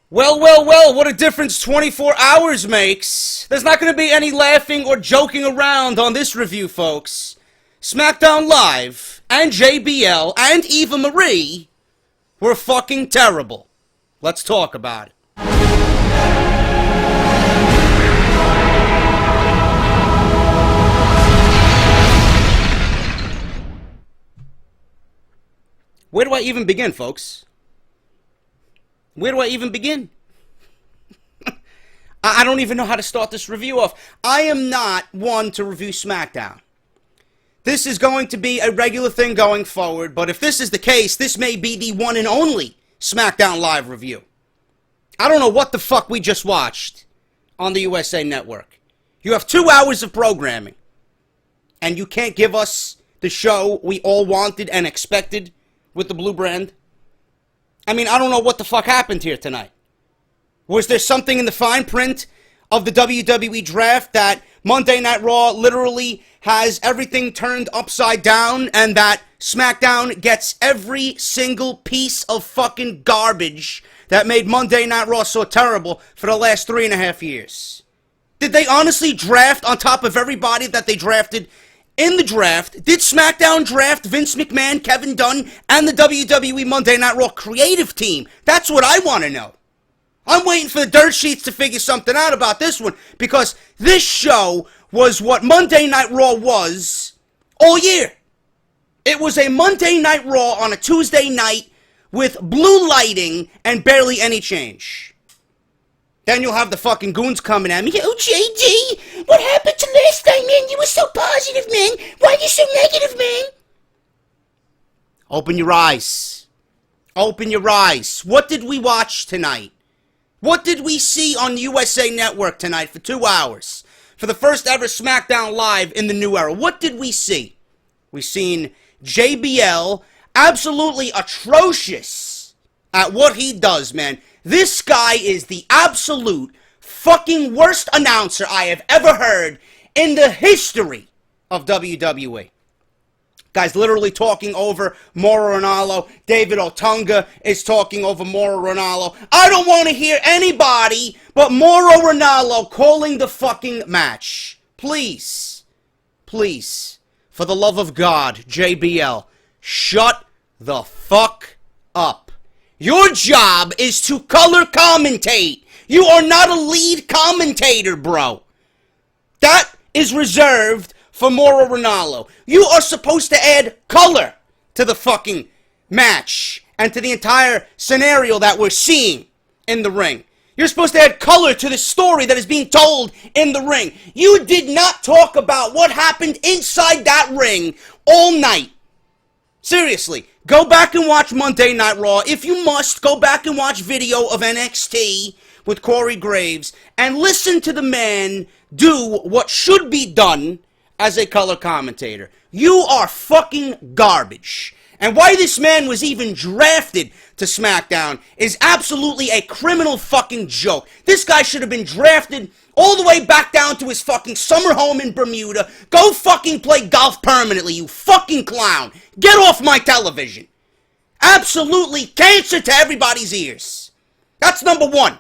Well, well, well, what a difference 24 hours makes. There's not going to be any laughing or joking around on this review, folks. SmackDown Live and JBL and Eva Marie were fucking terrible. Let's talk about it. Where do I even begin, folks? Where do I even begin? I don't even know how to start this review off. I am not one to review SmackDown. This is going to be a regular thing going forward, but if this is the case, this may be the one and only SmackDown Live review. I don't know what the fuck we just watched on the USA Network. You have 2 hours of programming, and you can't give us the show we all wanted and expected with the blue brand? I mean, I don't know what the fuck happened here tonight. Was there something in the fine print of the WWE draft that Monday Night Raw literally has everything turned upside down and that SmackDown gets every single piece of fucking garbage that made Monday Night Raw so terrible for the last 3.5 years? Did they honestly draft on top of everybody that they drafted in the draft? Did SmackDown draft Vince McMahon, Kevin Dunn, and the WWE Monday Night Raw creative team? That's what I want to know. I'm waiting for the dirt sheets to figure something out about this one, because this show was what Monday Night Raw was all year. It was a Monday Night Raw on a Tuesday night with blue lighting and barely any change. Then you'll have the fucking goons coming at me. Oh, JD, what happened to last time, man? You were so positive, man. Why are you so negative, man? Open your eyes. Open your eyes. What did we watch tonight? What did we see on USA Network tonight for 2 hours? For the first ever SmackDown Live in the new era. What did we see? We seen JBL absolutely atrocious at what he does, man. This guy is the absolute fucking worst announcer I have ever heard in the history of WWE. Guy's literally talking over Mauro Ranallo. David Otunga is talking over Mauro Ranallo. I don't want to hear anybody but Mauro Ranallo calling the fucking match. Please, please, for the love of God, JBL, shut the fuck up. Your job is to color commentate. You are not a lead commentator, bro. That is reserved for Mauro Ranallo. You are supposed to add color to the fucking match and to the entire scenario that we're seeing in the ring. You're supposed to add color to the story that is being told in the ring. You did not talk about what happened inside that ring all night. Seriously, go back and watch Monday Night Raw. If you must, go back and watch video of NXT with Corey Graves and listen to the man do what should be done as a color commentator. You are fucking garbage. And why this man was even drafted to SmackDown is absolutely a criminal fucking joke. This guy should have been drafted all the way back down to his fucking summer home in Bermuda. Go fucking play golf permanently, you fucking clown. Get off my television. Absolutely cancer to everybody's ears. That's number one.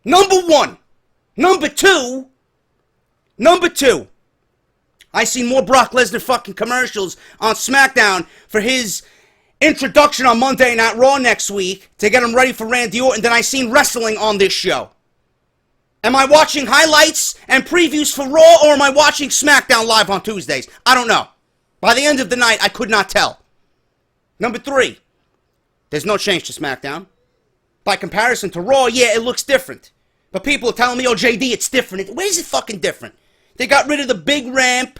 Number one. Number two. I see more Brock Lesnar fucking commercials on SmackDown for his introduction on Monday Night Raw next week to get him ready for Randy Orton than I seen wrestling on this show. Am I watching highlights and previews for Raw, or am I watching SmackDown Live on Tuesdays? I don't know. By the end of the night, I could not tell. Number 3, there's no change to SmackDown. By comparison to Raw, yeah, it looks different. But people are telling me, oh, JD, it's different. Where is it fucking different? They got rid of the big ramp,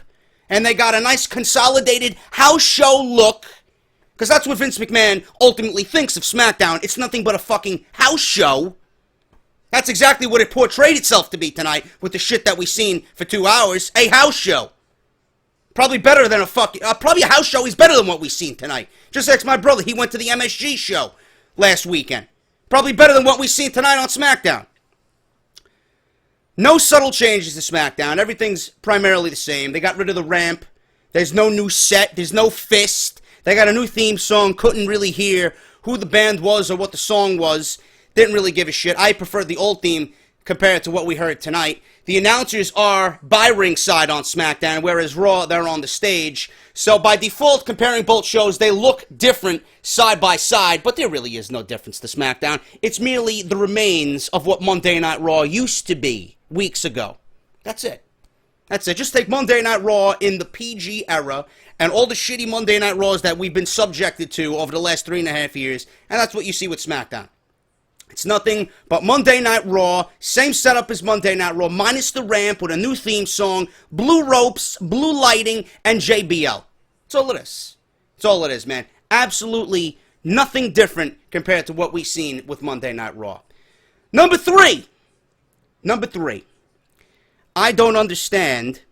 and they got a nice consolidated house show look. Because that's what Vince McMahon ultimately thinks of SmackDown. It's nothing but a fucking house show. That's exactly what it portrayed itself to be tonight with the shit that we seen for 2 hours. A house show. Probably better than a fucking... probably a house show is better than what we seen tonight. Just ask my brother. He went to the MSG show last weekend. Probably better than what we seen tonight on SmackDown. No subtle changes to SmackDown. Everything's primarily the same. They got rid of the ramp. There's no new set. There's no fist. They got a new theme song. Couldn't really hear who the band was or what the song was. Didn't really give a shit. I preferred the old theme compared to what we heard tonight. The announcers are by ringside on SmackDown, whereas Raw, they're on the stage. So by default, comparing both shows, they look different side by side, but there really is no difference to SmackDown. It's merely the remains of what Monday Night Raw used to be weeks ago. That's it. That's it. Just take Monday Night Raw in the PG era and all the shitty Monday Night Raws that we've been subjected to over the last 3.5 years, and that's what you see with SmackDown. It's nothing but Monday Night Raw, same setup as Monday Night Raw, minus the ramp with a new theme song, blue ropes, blue lighting, and JBL. That's all it is. That's all it is, man. Absolutely nothing different compared to what we've seen with Monday Night Raw. Number three. I don't understand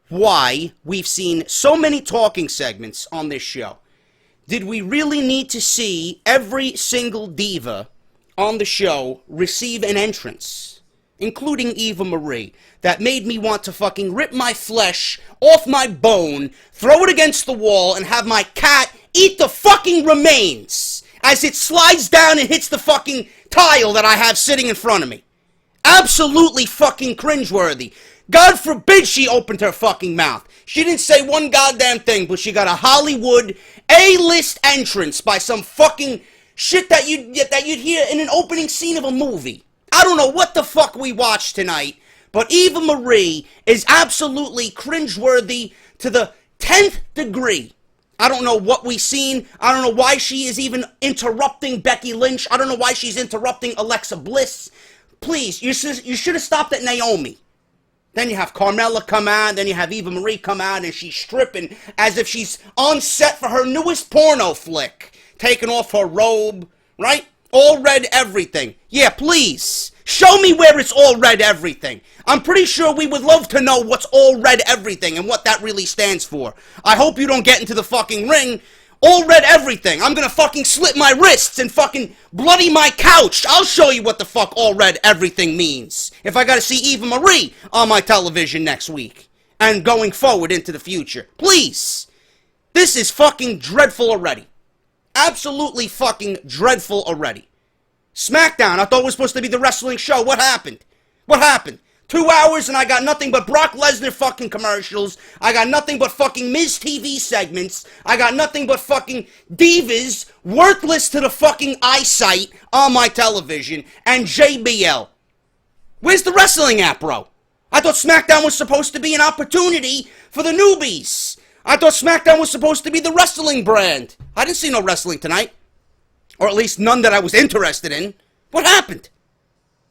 why we've seen so many talking segments on this show. Did we really need to see every single diva on the show receive an entrance, including Eva Marie, that made me want to fucking rip my flesh off my bone, throw it against the wall, and have my cat eat the fucking remains as it slides down and hits the fucking tile that I have sitting in front of me? Absolutely fucking cringeworthy. God forbid she opened her fucking mouth. She didn't say one goddamn thing, but she got a Hollywood A-list entrance by some fucking shit that you'd hear in an opening scene of a movie. I don't know what the fuck we watched tonight, but Eva Marie is absolutely cringeworthy to the 10th degree. I don't know what we've seen. I don't know why she is even interrupting Becky Lynch. I don't know why she's interrupting Alexa Bliss. Please, you should have stopped at Naomi. Then you have Carmella come out, then you have Eva Marie come out, and she's stripping as if she's on set for her newest porno flick. Taking off her robe, right? All red everything. Yeah, please. Show me where it's all red everything. I'm pretty sure we would love to know what's all red everything and what that really stands for. I hope you don't get into the fucking ring. All red everything. I'm gonna fucking slit my wrists and fucking bloody my couch. I'll show you what the fuck all red everything means. If I gotta see Eva Marie on my television next week. And going forward into the future. Please. This is fucking dreadful already. Absolutely fucking dreadful already. SmackDown, I thought it was supposed to be the wrestling show. What happened? What happened? 2 hours and I got nothing but Brock Lesnar fucking commercials. I got nothing but fucking Miz TV segments. I got nothing but fucking divas worthless to the fucking eyesight on my television. And JBL. Where's the wrestling app, bro? I thought SmackDown was supposed to be an opportunity for the newbies. I thought SmackDown was supposed to be the wrestling brand. I didn't see no wrestling tonight. Or at least none that I was interested in. What happened?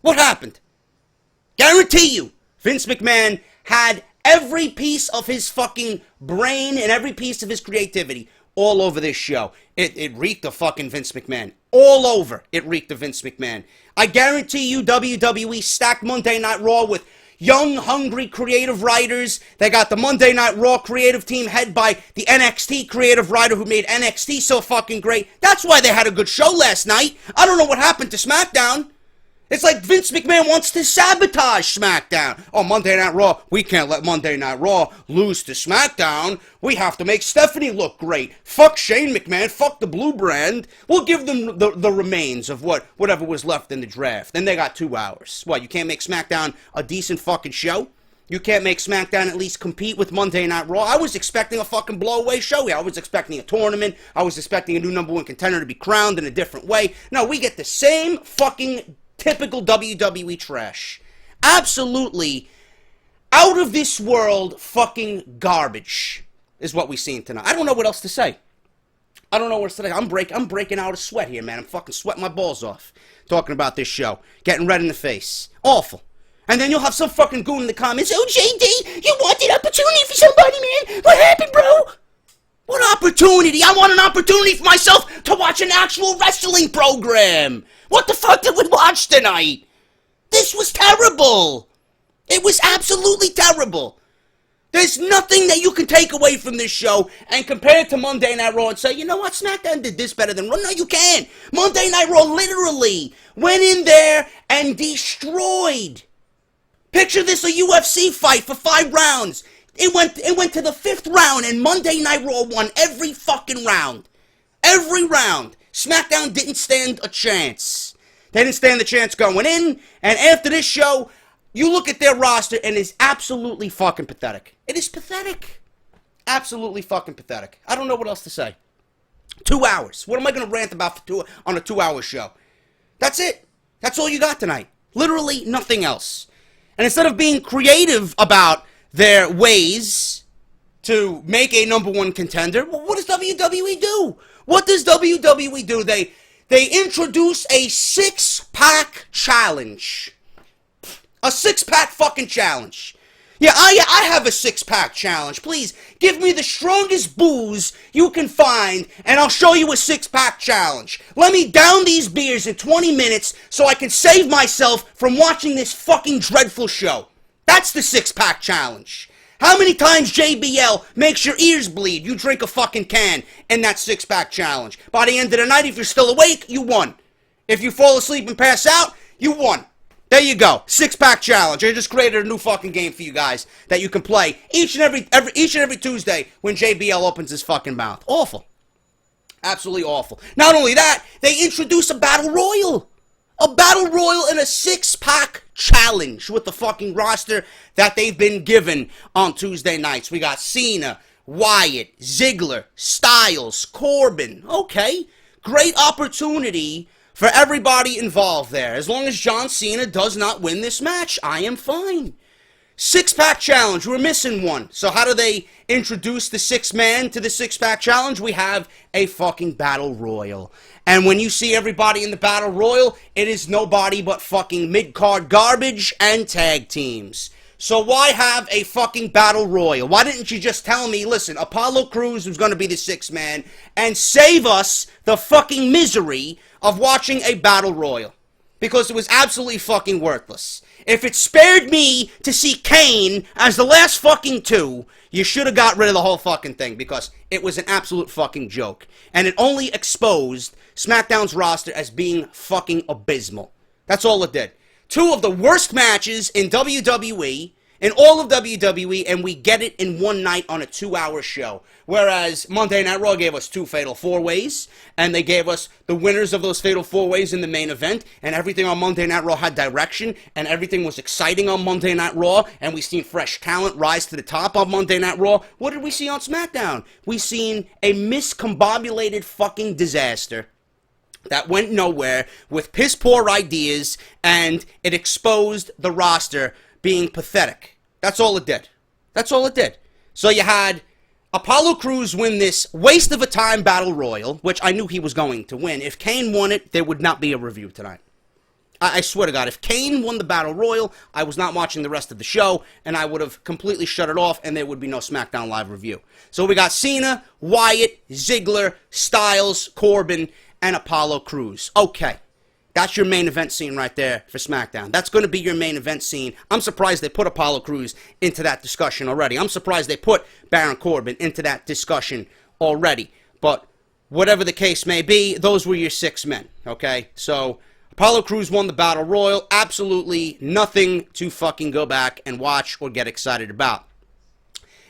What happened? Guarantee you, Vince McMahon had every piece of his fucking brain and every piece of his creativity all over this show. It reeked of fucking Vince McMahon. All over it reeked of Vince McMahon. I guarantee you WWE stacked Monday Night Raw with young, hungry, creative writers. They got the Monday Night Raw creative team head by the NXT creative writer who made NXT so fucking great. That's why they had a good show last night. I don't know what happened to SmackDown. It's like Vince McMahon wants to sabotage SmackDown. Oh, Monday Night Raw. We can't let Monday Night Raw lose to SmackDown. We have to make Stephanie look great. Fuck Shane McMahon. Fuck the blue brand. We'll give them the remains of whatever was left in the draft. Then they got 2 hours. What, you can't make SmackDown a decent fucking show? You can't make SmackDown at least compete with Monday Night Raw? I was expecting a fucking blow-away show here. I was expecting a tournament. I was expecting a new #1 contender to be crowned in a different way. No, we get the same fucking typical WWE trash. Absolutely out of this world fucking garbage is what we've seen tonight. I don't know what else to say. I don't know what else to say. I'm breaking out a sweat here, man. I'm fucking sweating my balls off talking about this show. Getting red in the face. Awful. And then you'll have some fucking goon in the comments. Oh, JD, you wanted opportunity for somebody, man. What happened, bro? What opportunity? I want an opportunity for myself to watch an actual wrestling program. What the fuck did we watch tonight? This was terrible. It was absolutely terrible. There's nothing that you can take away from this show and compare it to Monday Night Raw and say, you know what, SmackDown did this better than Raw. No, you can't. Monday Night Raw literally went in there and destroyed. Picture this, a UFC fight for 5 rounds. It went to the 5th round, and Monday Night Raw won every fucking round. Every round. SmackDown didn't stand a chance. They didn't stand the chance going in, and after this show, you look at their roster, and it's absolutely fucking pathetic. It is pathetic. Absolutely fucking pathetic. I don't know what else to say. 2 hours. What am I going to rant about on a 2-hour show? That's it. That's all you got tonight. Literally nothing else. And instead of being creative about their ways to make a number one contender, well, what does WWE do? What does WWE do? They introduce a six-pack challenge. A six-pack fucking challenge. Yeah, I have a six-pack challenge. Please, give me the strongest booze you can find, and I'll show you a six-pack challenge. Let me down these beers in 20 minutes so I can save myself from watching this fucking dreadful show. That's the six-pack challenge. How many times JBL makes your ears bleed? You drink a fucking can in that six-pack challenge. By the end of the night, if you're still awake, you won. If you fall asleep and pass out, you won. There you go. Six-pack challenge. I just created a new fucking game for you guys that you can play each and every Tuesday when JBL opens his fucking mouth. Awful. Absolutely awful. Not only that, they introduce a battle royal. A battle royal and a six-pack challenge with the fucking roster that they've been given on Tuesday nights. We got Cena, Wyatt, Ziggler, Styles, Corbin. Okay. Great opportunity for everybody involved there. As long as John Cena does not win this match, I am fine. Six-pack challenge. We're missing one. So how do they introduce the six-man to the six-pack challenge? We have a fucking battle royal. And when you see everybody in the battle royal, it is nobody but fucking mid-card garbage and tag teams. So why have a fucking battle royal? Why didn't you just tell me, listen, Apollo Crews was going to be the sixth man and save us the fucking misery of watching a battle royal? Because it was absolutely fucking worthless. If it spared me to see Kane as the last fucking two, you should have got rid of the whole fucking thing because it was an absolute fucking joke. And it only exposed SmackDown's roster as being fucking abysmal. That's all it did. Two of the worst matches in WWE, in all of WWE, and we get it in one night on a 2-hour show. Whereas Monday Night Raw gave us 2 Fatal 4-Ways, and they gave us the winners of those Fatal 4-Ways in the main event, and everything on Monday Night Raw had direction, and everything was exciting on Monday Night Raw, and we seen fresh talent rise to the top on Monday Night Raw. What did we see on SmackDown? We seen a miscombobulated fucking disaster that went nowhere with piss-poor ideas, and it exposed the roster being pathetic. That's all it did. That's all it did. So you had Apollo Crews win this waste-of-a-time battle royal, which I knew he was going to win. If Kane won it, there would not be a review tonight. I swear to God, if Kane won the battle royal, I was not watching the rest of the show, and I would have completely shut it off, and there would be no SmackDown Live review. So we got Cena, Wyatt, Ziggler, Styles, Corbin, and Apollo Crews. Okay, that's your main event scene right there for SmackDown. That's going to be your main event scene. I'm surprised they put Apollo Crews into that discussion already. I'm surprised they put Baron Corbin into that discussion already. But whatever the case may be, those were your 6 men, okay? So Apollo Crews won the Battle Royal. Absolutely nothing to fucking go back and watch or get excited about.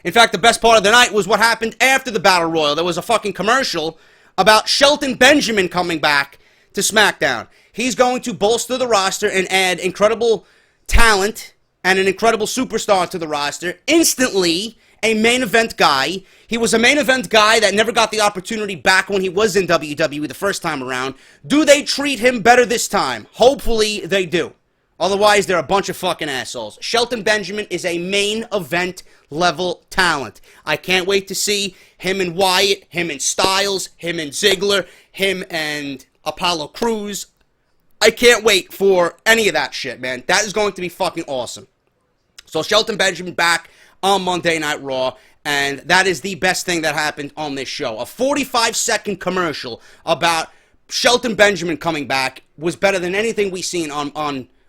In fact, the best part of the night was what happened after the Battle Royal. There was a fucking commercial about Shelton Benjamin coming back to SmackDown. He's going to bolster the roster and add incredible talent and an incredible superstar to the roster. Instantly, a main event guy. He was a main event guy that never got the opportunity back when he was in WWE the first time around. Do they treat him better this time? Hopefully they do. Otherwise, they're a bunch of fucking assholes. Shelton Benjamin is a main event level talent. I can't wait to see him and Wyatt, him and Styles, him and Ziggler, him and Apollo Crews. I can't wait for any of that shit, man. That is going to be fucking awesome. So Shelton Benjamin back on Monday Night Raw, and that is the best thing that happened on this show. A 45-second commercial about Shelton Benjamin coming back was better than anything we've seen on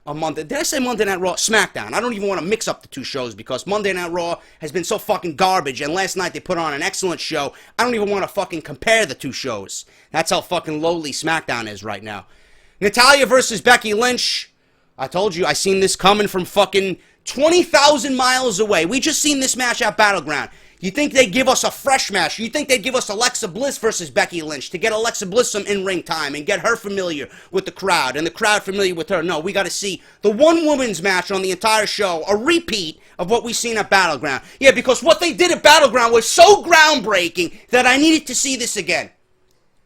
Monday. Did I say Monday Night Raw? SmackDown. I don't even want to mix up the two shows because Monday Night Raw has been so fucking garbage, and last night they put on an excellent show. I don't even want to fucking compare the two shows. That's how fucking lowly SmackDown is right now. Natalya versus Becky Lynch. I told you, I seen this coming from fucking 20,000 miles away. We just seen this match at Battleground. You think they'd give us a fresh match? You think they'd give us Alexa Bliss versus Becky Lynch to get Alexa Bliss some in-ring time and get her familiar with the crowd and the crowd familiar with her? No, we got to see the one women's match on the entire show, a repeat of what we've seen at Battleground. Yeah, because what they did at Battleground was so groundbreaking that I needed to see this again.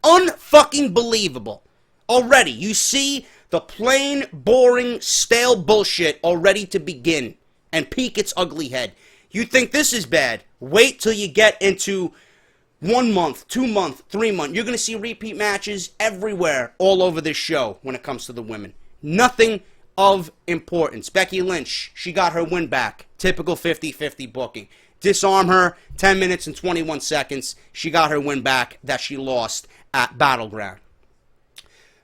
Unfucking believable. Already, you see the plain, boring, stale bullshit already to begin and peek its ugly head. You think this is bad? Wait till you get into 1 month, 2 month, 3 month. You're going to see repeat matches everywhere all over this show when it comes to the women. Nothing of importance. Becky Lynch, she got her win back. Typical 50-50 booking. Disarm her, 10 minutes and 21 seconds. She got her win back that she lost at Battleground.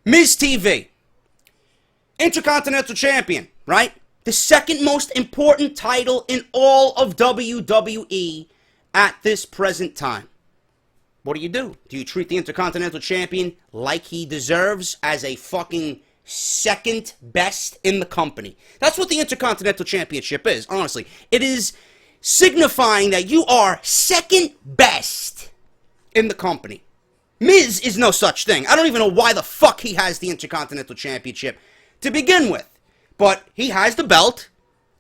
Miz TV, Intercontinental Champion, right? The second most important title in all of WWE at this present time. What do? Do you treat the Intercontinental Champion like he deserves as a fucking second best in the company? That's what the Intercontinental Championship is, honestly. It is signifying that you are second best in the company. Miz is no such thing. I don't even know why the fuck he has the Intercontinental Championship to begin with. But he has the belt,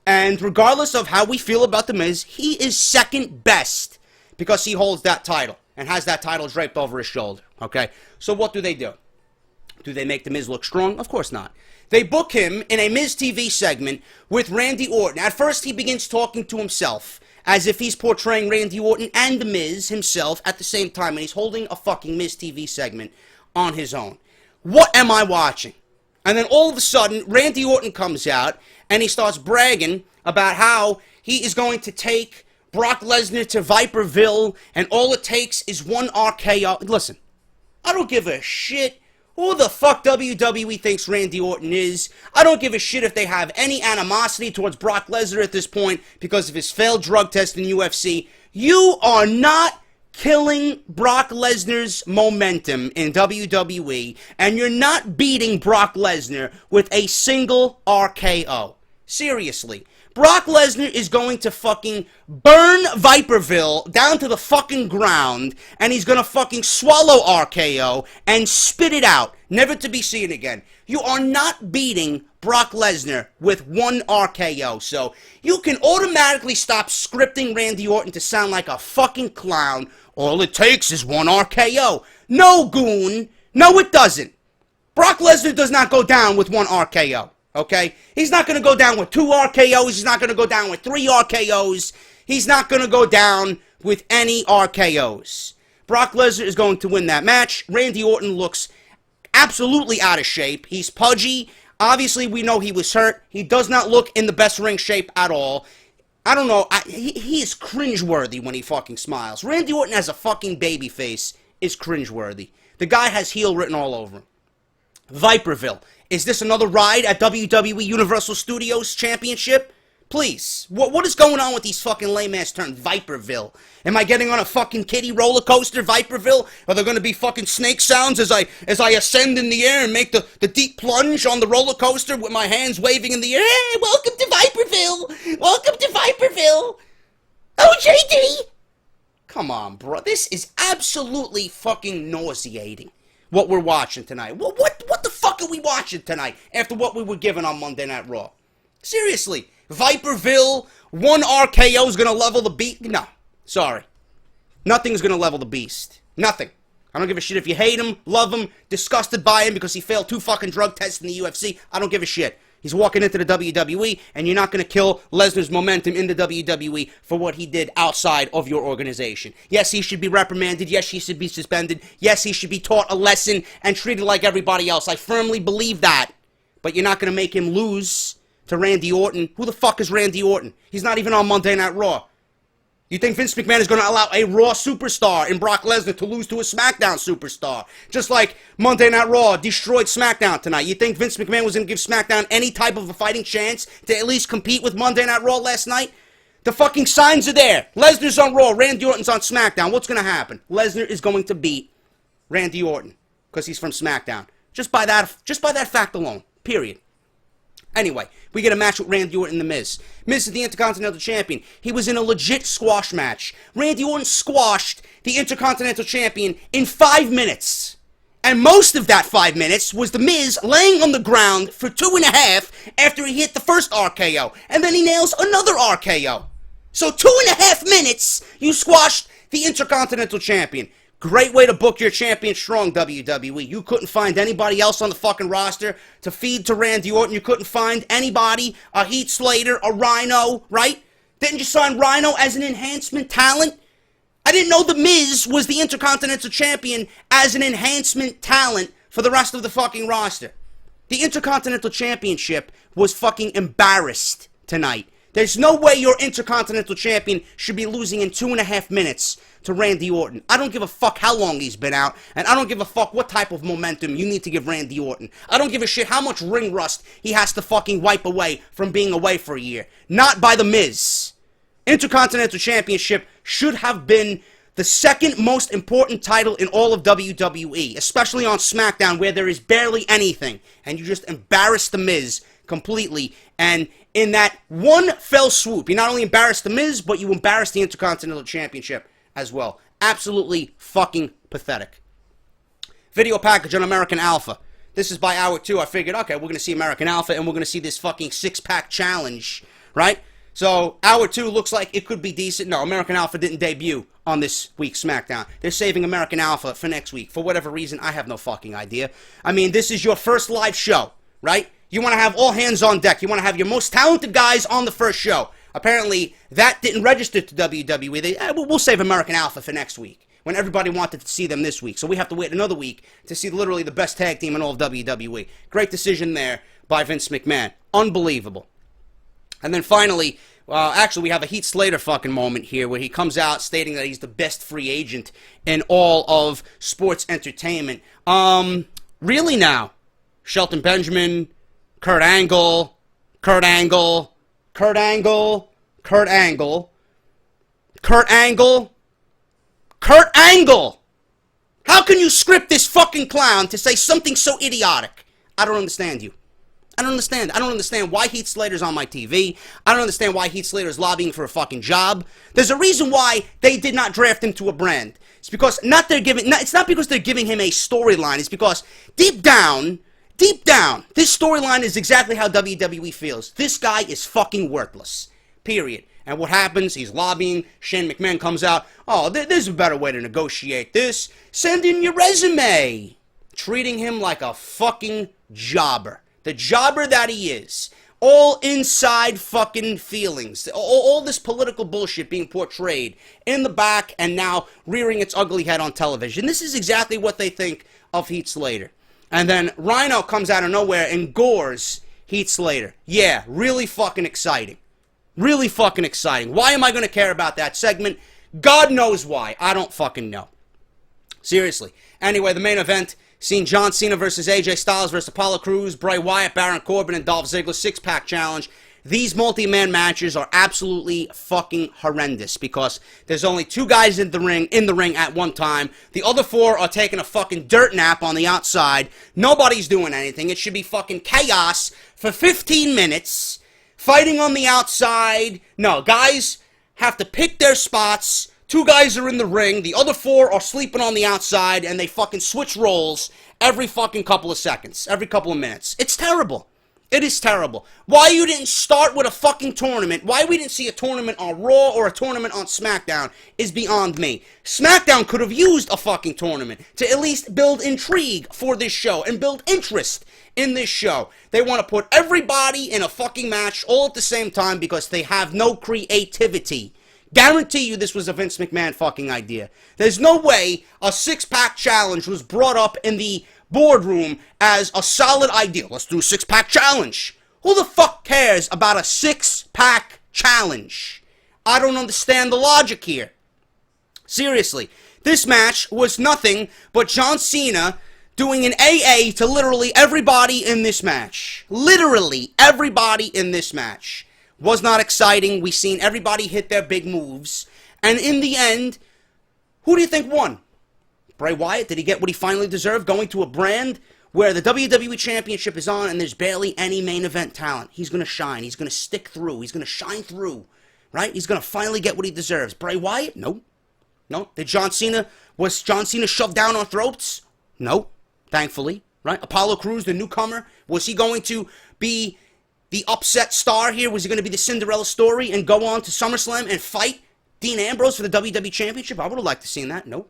and regardless of how we feel about The Miz, he is second best because he holds that title and has that title draped over his shoulder, okay? So what do? Do they make The Miz look strong? Of course not. They book him in a Miz TV segment with Randy Orton. At first, he begins talking to himself as if he's portraying Randy Orton and The Miz himself at the same time, and he's holding a fucking Miz TV segment on his own. What am I watching? And then all of a sudden, Randy Orton comes out, and he starts bragging about how he is going to take Brock Lesnar to Viperville, and all it takes is one RKO. Listen, I don't give a shit who the fuck WWE thinks Randy Orton is. I don't give a shit if they have any animosity towards Brock Lesnar at this point because of his failed drug test in UFC. You are not killing Brock Lesnar's momentum in WWE, and you're not beating Brock Lesnar with a single RKO. Seriously. Brock Lesnar is going to fucking burn Viperville down to the fucking ground, and he's going to fucking swallow RKO and spit it out, never to be seen again. You are not beating Brock Lesnar with one RKO, so you can automatically stop scripting Randy Orton to sound like a fucking clown. All it takes is one RKO. No, goon. No, it doesn't. Brock Lesnar does not go down with one RKO. Okay? He's not going to go down with 2 RKOs. He's not going to go down with 3 RKOs. He's not going to go down with any RKOs. Brock Lesnar is going to win that match. Randy Orton looks absolutely out of shape. He's pudgy. Obviously, we know he was hurt. He does not look in the best ring shape at all. I don't know. He is cringeworthy when he fucking smiles. Randy Orton as a fucking baby face is cringeworthy. The guy has heel written all over him. Viperville. Is this another ride at WWE Universal Studios Championship? Please. What is going on with these fucking lame-ass terms? Viperville. Am I getting on a fucking kiddie roller coaster, Viperville? Are there going to be fucking snake sounds as I ascend in the air and make the deep plunge on the roller coaster with my hands waving in the air? Hey, welcome to Viperville! Welcome to Viperville! Oh, JD! Come on, bro. This is absolutely fucking nauseating, what we're watching tonight. What the fuck are we watching tonight after what we were given on Monday Night Raw? Seriously. Viperville, one RKO is going to level the beast. No, sorry. Nothing's going to level the beast. Nothing. I don't give a shit if you hate him, love him, disgusted by him because he failed 2 fucking drug tests in the UFC. I don't give a shit. He's walking into the WWE, and you're not going to kill Lesnar's momentum in the WWE for what he did outside of your organization. Yes, he should be reprimanded. Yes, he should be suspended. Yes, he should be taught a lesson and treated like everybody else. I firmly believe that. But you're not going to make him lose to Randy Orton. Who the fuck is Randy Orton? He's not even on Monday Night Raw. You think Vince McMahon is going to allow a Raw superstar in Brock Lesnar to lose to a SmackDown superstar? Just like Monday Night Raw destroyed SmackDown tonight. You think Vince McMahon was going to give SmackDown any type of a fighting chance to at least compete with Monday Night Raw last night? The fucking signs are there. Lesnar's on Raw. Randy Orton's on SmackDown. What's going to happen? Lesnar is going to beat Randy Orton because he's from SmackDown. Just by that fact alone. Period. Anyway, we get a match with Randy Orton and The Miz. Miz is the Intercontinental Champion. He was in a legit squash match. Randy Orton squashed the Intercontinental Champion in 5 minutes. And most of that 5 minutes was The Miz laying on the ground for 2.5 after he hit the first RKO. And then he nails another RKO. So 2.5 minutes, you squashed the Intercontinental Champion. Great way to book your champion strong, WWE. You couldn't find anybody else on the fucking roster to feed to Randy Orton. You couldn't find anybody, a Heath Slater, a Rhino, right? Didn't you sign Rhino as an enhancement talent? I didn't know The Miz was the Intercontinental Champion as an enhancement talent for the rest of the fucking roster. The Intercontinental Championship was fucking embarrassed tonight. There's no way your Intercontinental Champion should be losing in 2.5 minutes to Randy Orton. I don't give a fuck how long he's been out, and I don't give a fuck what type of momentum you need to give Randy Orton. I don't give a shit how much ring rust he has to fucking wipe away from being away for a year. Not by The Miz. Intercontinental Championship should have been the second most important title in all of WWE, especially on SmackDown where there is barely anything, and you just embarrassed The Miz completely, and in that one fell swoop, you not only embarrassed The Miz, but you embarrassed the Intercontinental Championship as well. Absolutely fucking pathetic. Video package on American Alpha. This is by hour 2. I figured, okay, we're going to see American Alpha, and we're going to see this fucking 6-pack challenge, right? So, hour 2 looks like it could be decent. No, American Alpha didn't debut on this week's SmackDown. They're saving American Alpha for next week. For whatever reason, I have no fucking idea. I mean, this is your first live show, right? You want to have all hands on deck. You want to have your most talented guys on the first show. Apparently, that didn't register to WWE. We'll save American Alpha for next week, when everybody wanted to see them this week. So we have to wait another week to see literally the best tag team in all of WWE. Great decision there by Vince McMahon. Unbelievable. And then finally, actually we have a Heath Slater fucking moment here where he comes out stating that he's the best free agent in all of sports entertainment. Really now? Shelton Benjamin, Kurt Angle, Kurt Angle, Kurt Angle, Kurt Angle, Kurt Angle, Kurt Angle! How can you script this fucking clown to say something so idiotic? I don't understand you. I don't understand. I don't understand why Heath Slater's on my TV. I don't understand why Heath Slater's lobbying for a fucking job. There's a reason why they did not draft him to a brand. It's because it's not because they're giving him a storyline. It's because deep down, this storyline is exactly how WWE feels. This guy is fucking worthless. Period. And what happens? He's lobbying. Shane McMahon comes out. Oh, there's a better way to negotiate this. Send in your resume. Treating him like a fucking jobber. The jobber that he is. All inside fucking feelings. All this political bullshit being portrayed in the back and now rearing its ugly head on television. This is exactly what they think of Heath Slater. And then Rhino comes out of nowhere and gores Heath Slater. Yeah, really fucking exciting. Really fucking exciting. Why am I going to care about that segment? God knows why. I don't fucking know. Seriously. Anyway, the main event, seen John Cena versus AJ Styles versus Apollo Crews, Bray Wyatt, Baron Corbin, and Dolph Ziggler, 6-pack challenge. These multi-man matches are absolutely fucking horrendous because there's only 2 guys in the ring at one time. The other 4 are taking a fucking dirt nap on the outside. Nobody's doing anything. It should be fucking chaos for 15 minutes. Fighting on the outside. No, guys have to pick their spots. 2 guys are in the ring. The other 4 are sleeping on the outside, and they fucking switch roles every fucking couple of seconds, every couple of minutes. It's terrible. It is terrible. Why you didn't start with a fucking tournament, why we didn't see a tournament on Raw or a tournament on SmackDown is beyond me. SmackDown could have used a fucking tournament to at least build intrigue for this show and build interest in this show. They want to put everybody in a fucking match all at the same time because they have no creativity. Guarantee you this was a Vince McMahon fucking idea. There's no way a 6-pack challenge was brought up in the boardroom as a solid idea. Let's do a 6-pack challenge. Who the fuck cares about a 6-pack challenge? I don't understand the logic here. Seriously, this match was nothing but John Cena doing an AA to literally everybody in this match. Literally everybody in this match. Was not exciting. We seen everybody hit their big moves. And in the end, who do you think won? Bray Wyatt? Did he get what he finally deserved, going to a brand? where the WWE Championship is on and there's barely any main event talent. He's going to shine. He's going to stick through. He's going to shine through, right? He's going to finally get what he deserves. Bray Wyatt? No. No. Was John Cena shoved down our throats? No. Thankfully, right? Apollo Crews, the newcomer, was he going to be the upset star here? Was he going to be the Cinderella story and go on to SummerSlam and fight Dean Ambrose for the WWE Championship? I would have liked to see that. No.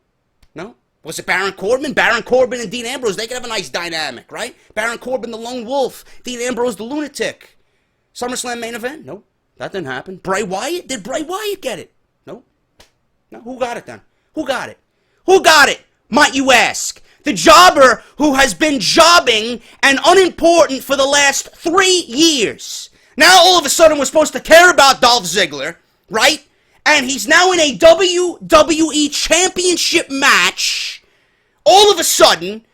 No. Was it Baron Corbin? Baron Corbin and Dean Ambrose, they could have a nice dynamic, right? Baron Corbin, the lone wolf. Dean Ambrose, the lunatic. SummerSlam main event? No, that didn't happen. Bray Wyatt? Did Bray Wyatt get it? No. No, who got it then? Who got it? Who got it, might you ask? The jobber who has been jobbing and unimportant for the last 3 years. Now all of a sudden we're supposed to care about Dolph Ziggler, right? And he's now in a WWE Championship match, all of a sudden,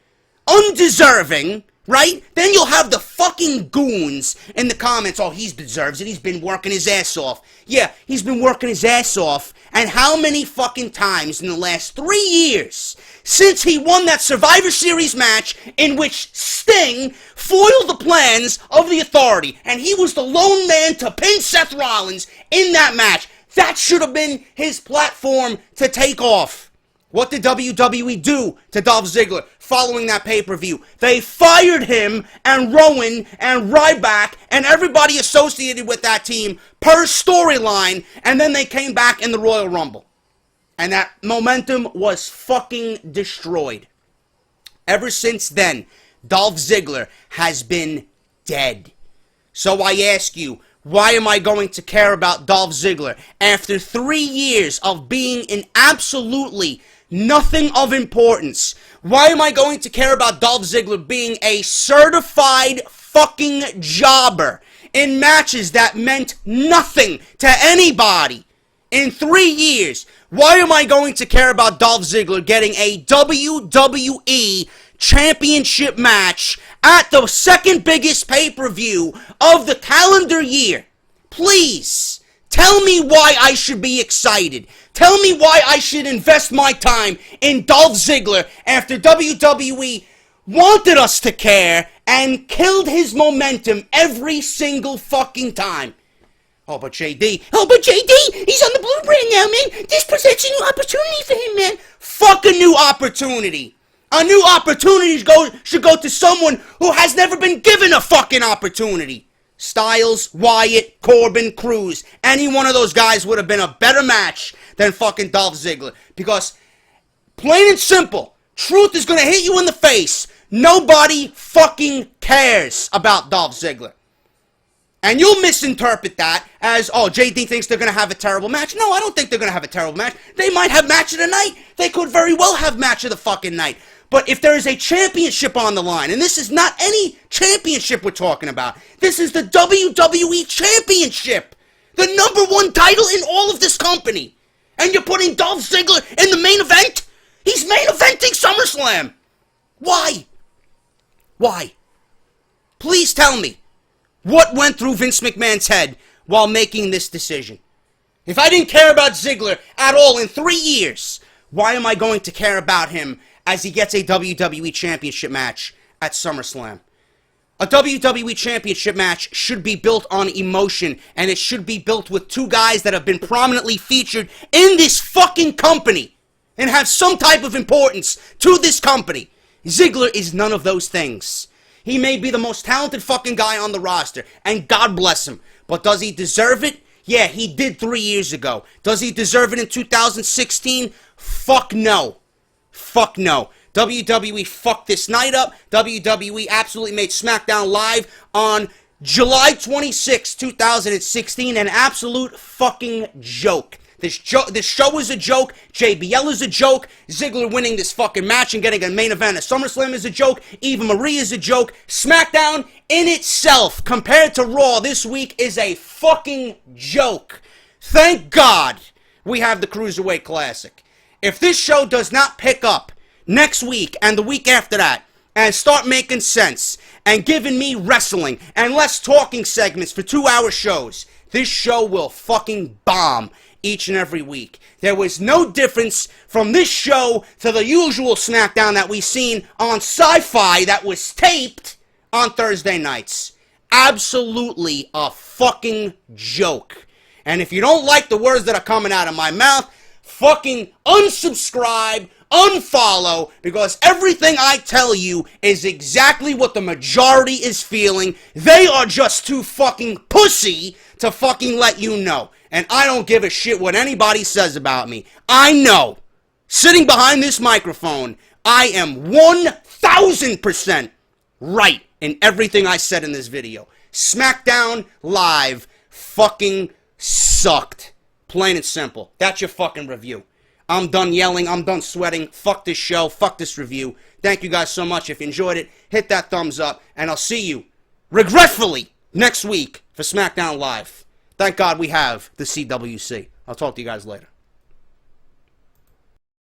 undeserving, right? Then you'll have the fucking goons in the comments, oh, he deserves it, he's been working his ass off. Yeah, he's been working his ass off, and how many fucking times in the last 3 years, since he won that Survivor Series match in which Sting foiled the plans of the Authority, and he was the lone man to pin Seth Rollins in that match. That should have been his platform to take off. What did WWE do to Dolph Ziggler following that pay-per-view? They fired him and Rowan and Ryback and everybody associated with that team per storyline, and then they came back in the Royal Rumble. And that momentum was fucking destroyed. Ever since then, Dolph Ziggler has been dead. So I ask you, why am I going to care about Dolph Ziggler after 3 years of being in absolutely nothing of importance? Why am I going to care about Dolph Ziggler being a certified fucking jobber in matches that meant nothing to anybody in 3 years? Why am I going to care about Dolph Ziggler getting a WWE Championship match at the second biggest pay-per-view of the calendar year? Please, tell me why I should be excited. Tell me why I should invest my time in Dolph Ziggler after WWE wanted us to care and killed his momentum every single fucking time. Oh, but JD, he's on the blue brand now, man. This presents a new opportunity for him, man. Fuck a new opportunity. A new opportunity should go to someone who has never been given a fucking opportunity. Styles, Wyatt, Corbin, Crews. Any one of those guys would have been a better match than fucking Dolph Ziggler. Because, plain and simple, truth is going to hit you in the face. Nobody fucking cares about Dolph Ziggler. And you'll misinterpret that as, oh, JD thinks they're going to have a terrible match. No, I don't think they're going to have a terrible match. They might have match of the night. They could very well have match of the fucking night. But if there is a championship on the line, and this is not any championship we're talking about, this is the WWE Championship, the #1 title in all of this company, and you're putting Dolph Ziggler in the main event? He's main eventing SummerSlam. Why? Why? Please tell me what went through Vince McMahon's head while making this decision. If I didn't care about Ziggler at all in 3 years, why am I going to care about him as he gets a WWE Championship match at SummerSlam? A WWE Championship match should be built on emotion, and it should be built with two guys that have been prominently featured in this fucking company and have some type of importance to this company. Ziggler is none of those things. He may be the most talented fucking guy on the roster, and God bless him, but does he deserve it? Yeah, he did 3 years ago. Does he deserve it in 2016? Fuck no. Fuck no. WWE fucked this night up. WWE absolutely made SmackDown Live on July 26, 2016 an absolute fucking joke. This show is a joke. JBL is a joke. Ziggler winning this fucking match and getting a main event at SummerSlam is a joke. Eva Marie is a joke. SmackDown in itself, compared to Raw this week, is a fucking joke. Thank God we have the Cruiserweight Classic. If this show does not pick up next week and the week after that and start making sense and giving me wrestling and less talking segments for 2-hour shows, this show will fucking bomb each and every week. There was no difference from this show to the usual SmackDown that we've seen on Sci-Fi that was taped on Thursday nights. Absolutely a fucking joke. And if you don't like the words that are coming out of my mouth, fucking unsubscribe, unfollow, because everything I tell you is exactly what the majority is feeling. They are just too fucking pussy to fucking let you know. And I don't give a shit what anybody says about me. I know, sitting behind this microphone, I am 1,000% right in everything I said in this video. SmackDown Live fucking sucked. Plain and simple. That's your fucking review. I'm done yelling. I'm done sweating. Fuck this show. Fuck this review. Thank you guys so much. If you enjoyed it, hit that thumbs up. And I'll see you, regretfully, next week for SmackDown Live. Thank God we have the CWC. I'll talk to you guys later.